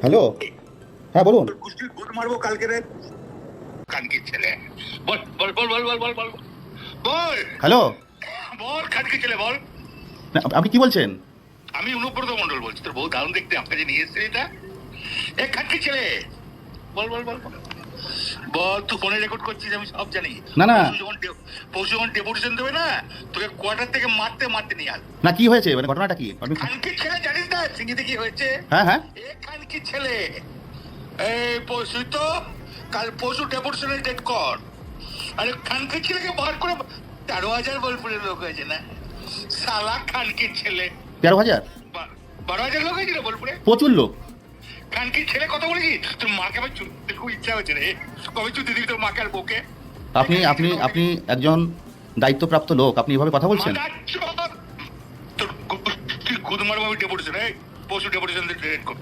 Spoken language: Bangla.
হ্যালো, হ্যাঁ বলুন। কুস্তির গুড মারবো কালকে রে। কানকি ছেলে, বল বল বল বল বল বল বল বল হ্যালো, বল কানকি ছেলে বল। না, আপনি কি বলছেন? আমি অনুব্রত মন্ডল বলছি, তোর বউ দারুণ দেখতে, আপনাকে নিয়ে এসছে এটা। এ কানকি ছেলে, বল বল বল বল বল। তুই ফোনে রেকর্ড করছিস, আমি সব জানি। না না পরশু যখন ডেপুটেশন দেবে না, তোকে কোয়ার্টার থেকে মারতে মারতে নিয়ে আস। না, কি হয়েছে মানে ঘটনাটা কি আপনি? কানকি ছেলে জানিস না সিঙ্গিতে কি হয়েছে? হ্যাঁ হ্যাঁ, এ কানকি ছেলে, এই পরশু তো, কাল পরশু ডেপুটেশনের ডেট কর। আরে খানকির ছেলেকে বার করে 13,000 বোলপুরের লোক হয়েছে না, সালা খানকির ছেলে। 13,000? 12,000 লোক হয়েছিল বোলপুরে। প্রচুর লোক। খানকির ছেলে কথা বলেছি, তোর মাকে আমার চুলতে খুব ইচ্ছা হচ্ছে রে। কবে চুল দিবি তোর মাকে আর বউকে? আপনি আপনি আপনি একজন দায়িত্বপ্রাপ্ত লোক, আপনি এভাবে কথা বলছেন? তোর গুদ মারবো আমি ডেপুটেশন, পরশু ডেপুটেশন ডেট কর।